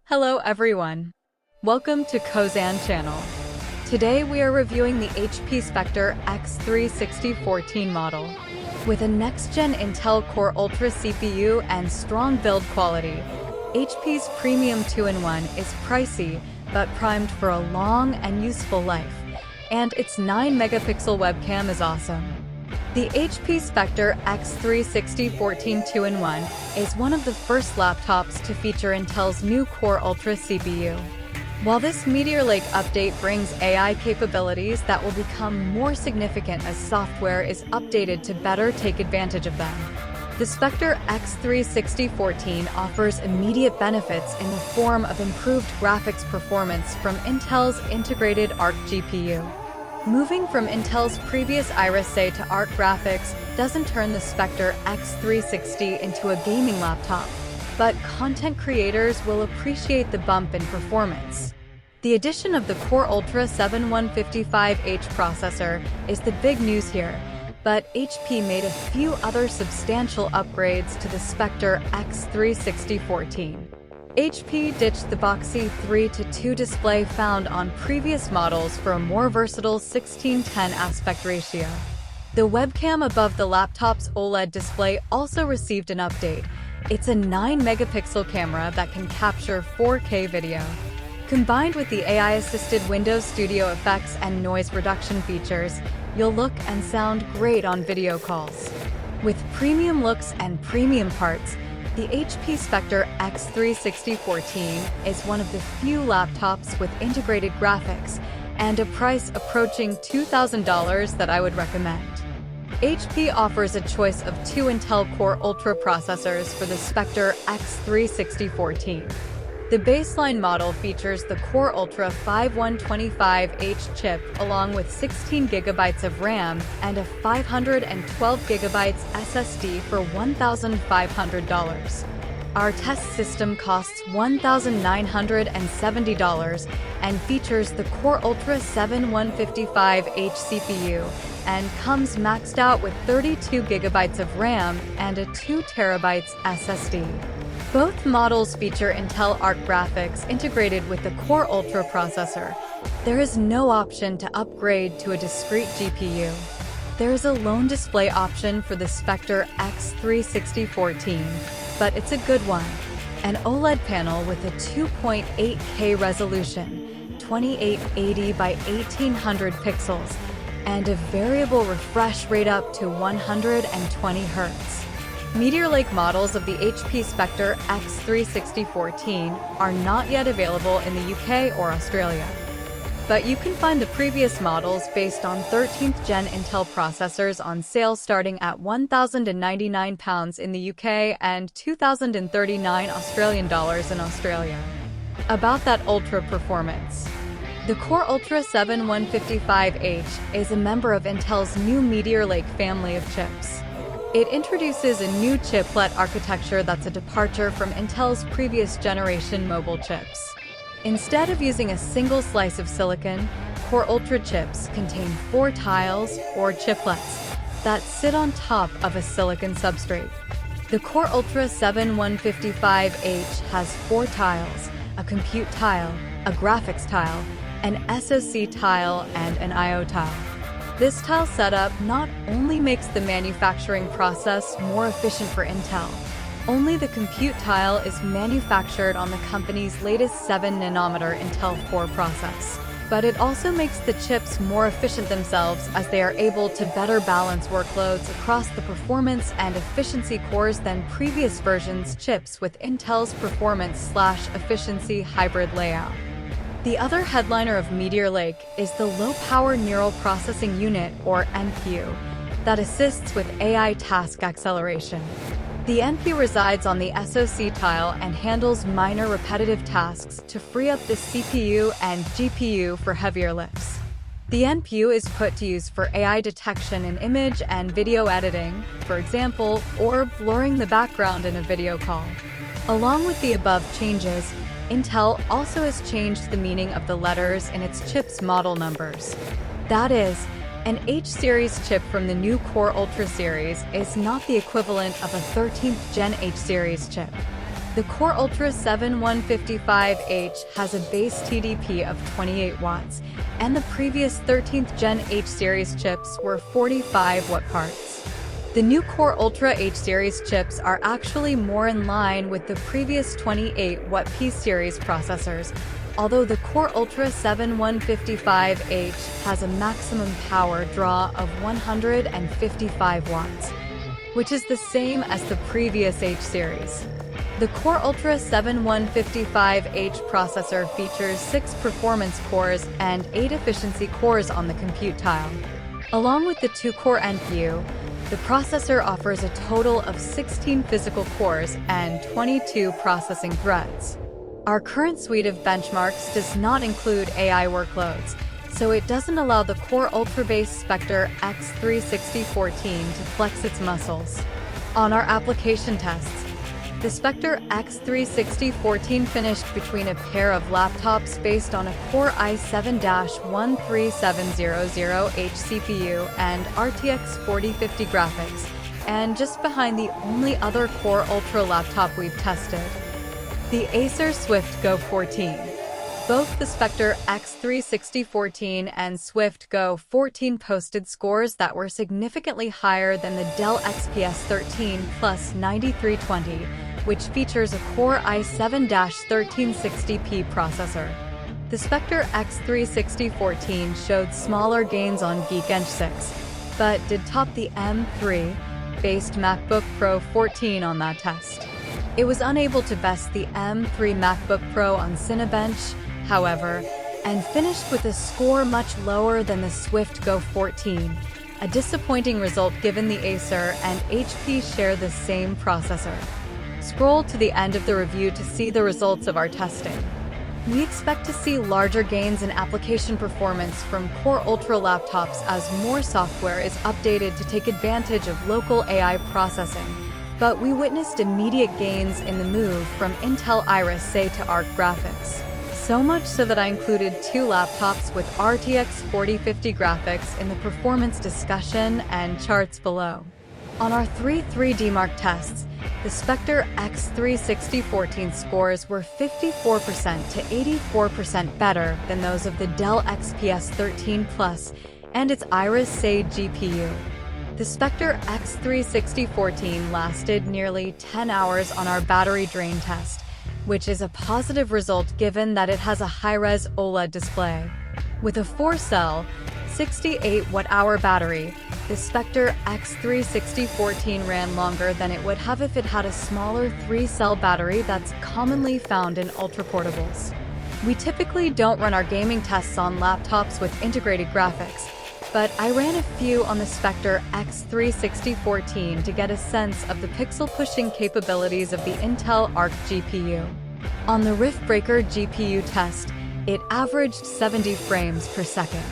Hello everyone. Welcome to Kozan channel. Today we are reviewing the HP Spectre x360 14 model. With a next-gen Intel Core Ultra CPU and strong build quality, HP's premium 2-in-1 is pricey but primed for a long and useful life, and its 9-megapixel webcam is awesome. The HP Spectre x360 14 2-in-1 is one of the first laptops to feature Intel's new Core Ultra CPU. While this Meteor Lake update brings AI capabilities that will become more significant as software is updated to better take advantage of them, the Spectre x360 14 offers immediate benefits in the form of improved graphics performance from Intel's integrated Arc GPU. Moving from Intel's previous Iris-A to Arc graphics doesn't turn the Spectre x360 into a gaming laptop, but content creators will appreciate the bump in performance. The addition of the Core Ultra 7155H processor is the big news here, but HP made a few other substantial upgrades to the Spectre x360 14. HP ditched the boxy 3:2 display found on previous models for a more versatile 16:10 aspect ratio. The webcam above the laptop's OLED display also received an update. It's a 9-megapixel camera that can capture 4K video. Combined with the AI-assisted Windows Studio effects and noise reduction features, you'll look and sound great on video calls. With premium looks and premium parts, the HP Spectre x360 14 is one of the few laptops with integrated graphics and a price approaching $2,000 that I would recommend. HP offers a choice of two Intel Core Ultra processors for the Spectre x360 14. The baseline model features the Core Ultra 5125H chip along with 16 GB of RAM and a 512 GB SSD for $1,500. Our test system costs $1,970 and features the Core Ultra 7155H CPU and comes maxed out with 32 GB of RAM and a 2 TB SSD. Both models feature Intel Arc graphics integrated with the Core Ultra processor. There is no option to upgrade to a discrete GPU. There is a lone display option for the Spectre x360 14, but it's a good one. An OLED panel with a 2.8K resolution, 2880 by 1800 pixels, and a variable refresh rate up to 120 Hz. Meteor Lake models of the HP Spectre x360 14 are not yet available in the UK or Australia. But you can find the previous models based on 13th Gen Intel processors on sale starting at £1,099 in the UK and $2,039 Australian dollars in Australia. About that ultra performance. The Core Ultra 7155H is a member of Intel's new Meteor Lake family of chips. It introduces a new chiplet architecture that's a departure from Intel's previous generation mobile chips. Instead of using a single slice of silicon, Core Ultra chips contain 4 tiles, or chiplets, that sit on top of a silicon substrate. The Core Ultra 7155H has 4 tiles, a compute tile, a graphics tile, an SoC tile, and an I/O tile. This tile setup not only makes the manufacturing process more efficient for Intel, only the compute tile is manufactured on the company's latest 7nm Intel 4 process, but it also makes the chips more efficient themselves as they are able to better balance workloads across the performance and efficiency cores than previous versions' chips with Intel's performance/efficiency hybrid layout. The other headliner of Meteor Lake is the Low-Power Neural Processing Unit, or NPU, that assists with AI task acceleration. The NPU resides on the SoC tile and handles minor repetitive tasks to free up the CPU and GPU for heavier lifts. The NPU is put to use for AI detection in image and video editing, for example, or blurring the background in a video call. Along with the above changes, Intel also has changed the meaning of the letters in its chips' model numbers. That is, an H-series chip from the new Core Ultra series is not the equivalent of a 13th Gen H-series chip. The Core Ultra 7155H has a base TDP of 28 watts, and the previous 13th Gen H-series chips were 45 watt parts. The new Core Ultra H-series chips are actually more in line with the previous 28 watt P-series processors, although the Core Ultra 7155H has a maximum power draw of 155 watts, which is the same as the previous H-series. The Core Ultra 7155H processor features 6 performance cores and 8 efficiency cores on the compute tile. Along with the 2-core NPU, the processor offers a total of 16 physical cores and 22 processing threads. Our current suite of benchmarks does not include AI workloads, so it doesn't allow the Core Ultra-based Spectre x360 to flex its muscles. On our application tests, the Spectre x360 finished between a pair of laptops based on a Core i7-13700H CPU and RTX 4050 graphics, and just behind the only other Core Ultra laptop we've tested, the Acer Swift Go 14. Both the Spectre x360 and Swift Go 14 posted scores that were significantly higher than the Dell XPS 13 Plus 9320, which features a Core i7-1360P processor. The Spectre x360 showed smaller gains on Geekbench 6, but did top the M3-based MacBook Pro 14 on that test. It was unable to best the M3 MacBook Pro on Cinebench, however, and finished with a score much lower than the Swift Go 14, a disappointing result given the Acer and HP share the same processor. Scroll to the end of the review to see the results of our testing. We expect to see larger gains in application performance from Core Ultra laptops as more software is updated to take advantage of local AI processing, but we witnessed immediate gains in the move from Intel Iris Xe to Arc graphics. So much so that I included 2 laptops with RTX 4050 graphics in the performance discussion and charts below. On our 3 3D Mark tests, the Spectre x360 scores were 54% to 84% better than those of the Dell XPS 13 Plus and its Iris Xe GPU. The Spectre x360 lasted nearly 10 hours on our battery drain test, which is a positive result given that it has a high-res OLED display. With a 4-cell, 68 watt-hour battery, the Spectre x360 ran longer than it would have if it had a smaller 3-cell battery that's commonly found in ultraportables. We typically don't run our gaming tests on laptops with integrated graphics, but I ran a few on the Spectre x360 to get a sense of the pixel-pushing capabilities of the Intel Arc GPU. On the Riftbreaker GPU test, it averaged 70 frames per second,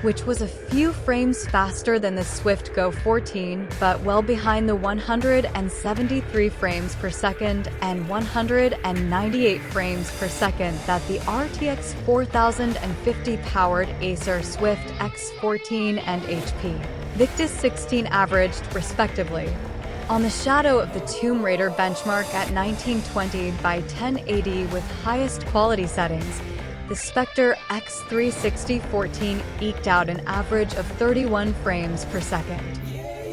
which was a few frames faster than the Swift Go 14, but well behind the 173 frames per second and 198 frames per second that the RTX 4050 powered Acer Swift X14 and HP Victus 16 averaged, respectively. On the shadow of the Tomb Raider benchmark at 1920 by 1080 with highest quality settings, the Spectre x360 eked out an average of 31 frames per second.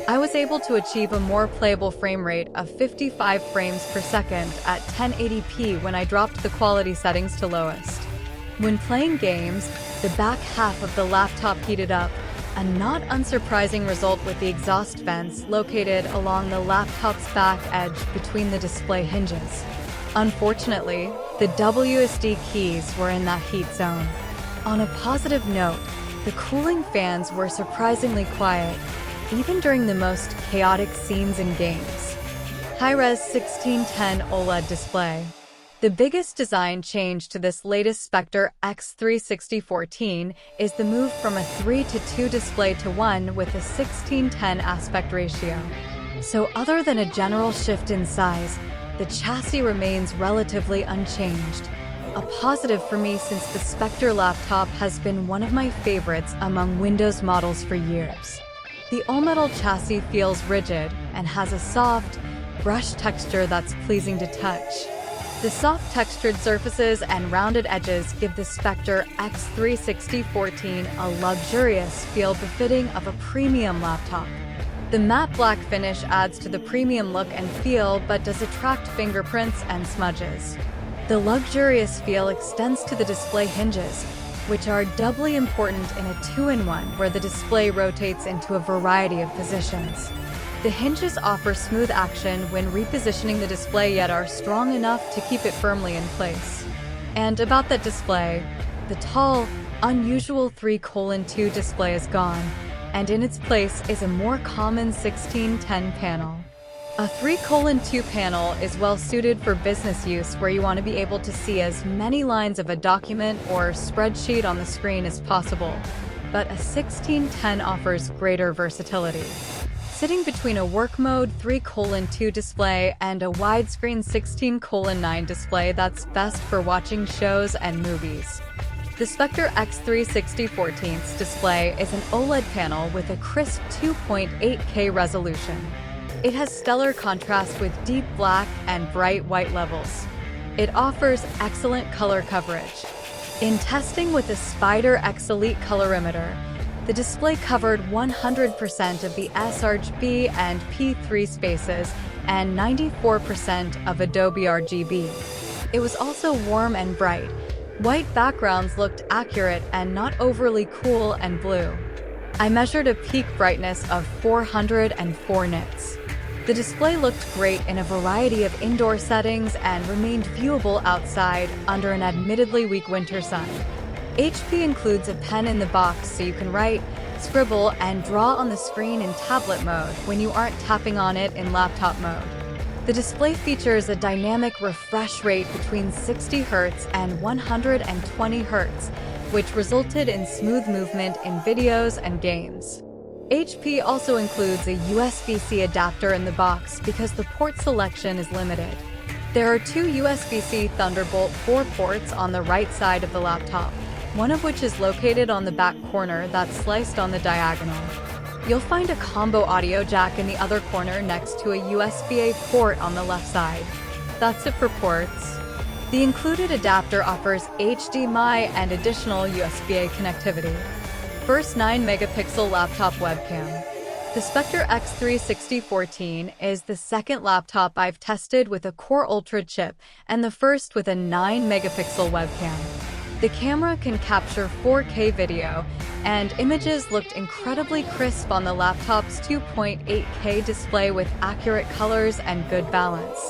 I was able to achieve a more playable frame rate of 55 frames per second at 1080p when I dropped the quality settings to lowest. When playing games, the back half of the laptop heated up, a not unsurprising result with the exhaust vents located along the laptop's back edge between the display hinges. Unfortunately, the WSD keys were in that heat zone. On a positive note, the cooling fans were surprisingly quiet, even during the most chaotic scenes in games. High-res 1610 OLED display. The biggest design change to this latest Spectre x360 is the move from a 3:2 display to 1 with a 16:10 aspect ratio. So other than a general shift in size, the chassis remains relatively unchanged. A positive for me since the Spectre laptop has been one of my favorites among Windows models for years. The all-metal chassis feels rigid and has a soft, brushed texture that's pleasing to touch. The soft textured surfaces and rounded edges give the Spectre x360 14 a luxurious feel befitting of a premium laptop. The matte black finish adds to the premium look and feel but does attract fingerprints and smudges. The luxurious feel extends to the display hinges, which are doubly important in a 2-in-1 where the display rotates into a variety of positions. The hinges offer smooth action when repositioning the display yet are strong enough to keep it firmly in place. And about that display, the tall, unusual 3:2 display is gone, and in its place is a more common 16:10 panel. A 3:2 panel is well suited for business use where you want to be able to see as many lines of a document or spreadsheet on the screen as possible, but a 16:10 offers greater versatility. Sitting between a work mode 3:2 display and a widescreen 16:9 display that's best for watching shows and movies. The Spectre x360 14's display is an OLED panel with a crisp 2.8K resolution. It has stellar contrast with deep black and bright white levels. It offers excellent color coverage. In testing with the Spectre X Elite colorimeter, the display covered 100% of the sRGB and P3 spaces and 94% of Adobe RGB. It was also warm and bright. White backgrounds looked accurate and not overly cool and blue. I measured a peak brightness of 404 nits. The display looked great in a variety of indoor settings and remained viewable outside under an admittedly weak winter sun. HP includes a pen in the box so you can write, scribble, and draw on the screen in tablet mode when you aren't tapping on it in laptop mode. The display features a dynamic refresh rate between 60 Hz and 120 Hz, which resulted in smooth movement in videos and games. HP also includes a USB-C adapter in the box because the port selection is limited. There are two USB-C Thunderbolt 4 ports on the right side of the laptop, one of which is located on the back corner that's sliced on the diagonal. You'll find a combo audio jack in the other corner next to a USB-A port on the left side. That's it for ports. The included adapter offers HDMI and additional USB-A connectivity. First 9-megapixel laptop webcam. The Spectre x360 14 is the second laptop I've tested with a Core Ultra chip and the first with a 9-megapixel webcam. The camera can capture 4K video, and images looked incredibly crisp on the laptop's 2.8K display with accurate colors and good balance.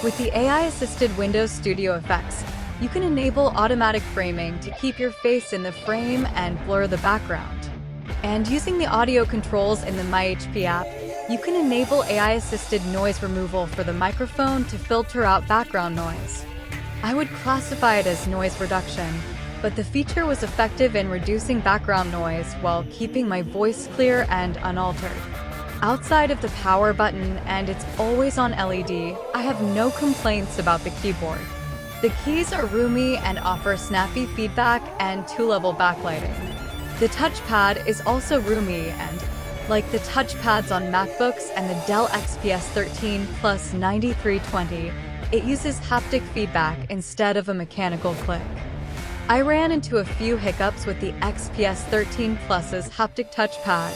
With the AI-assisted Windows Studio effects, you can enable automatic framing to keep your face in the frame and blur the background. And using the audio controls in the MyHP app, you can enable AI-assisted noise removal for the microphone to filter out background noise. I would classify it as noise reduction, but the feature was effective in reducing background noise while keeping my voice clear and unaltered. Outside of the power button and its always-on LED, I have no complaints about the keyboard. The keys are roomy and offer snappy feedback and 2-level backlighting. The touchpad is also roomy and, like the touchpads on MacBooks and the Dell XPS 13 Plus 9320, it uses haptic feedback instead of a mechanical click. I ran into a few hiccups with the XPS 13 Plus's haptic touchpad,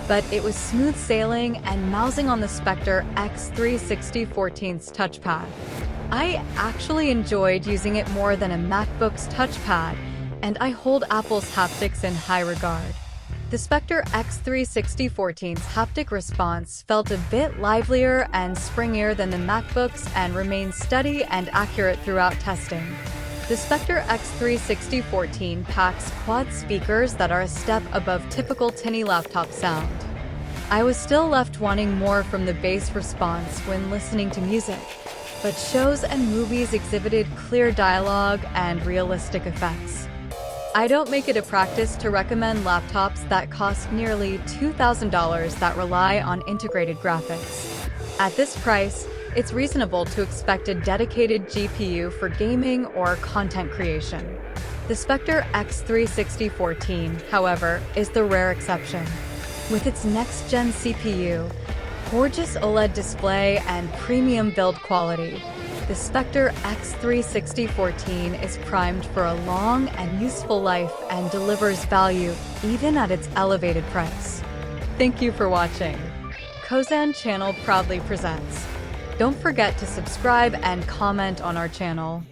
but it was smooth sailing and mousing on the Spectre x360 14's touchpad. I actually enjoyed using it more than a MacBook's touchpad, and I hold Apple's haptics in high regard. The Spectre x360 14's haptic response felt a bit livelier and springier than the MacBooks and remained steady and accurate throughout testing. The Spectre x360 14 packs quad speakers that are a step above typical tinny laptop sound. I was still left wanting more from the bass response when listening to music, but shows and movies exhibited clear dialogue and realistic effects. I don't make it a practice to recommend laptops that cost nearly $2,000 that rely on integrated graphics. At this price, it's reasonable to expect a dedicated GPU for gaming or content creation. The Spectre x360 14, however, is the rare exception. With its next-gen CPU, gorgeous OLED display, and premium build quality, The Spectre x360 14 is primed for a long and useful life and delivers value even at its elevated price. Thank you for watching. Kozan channel proudly presents. Don't forget to subscribe and comment on our channel.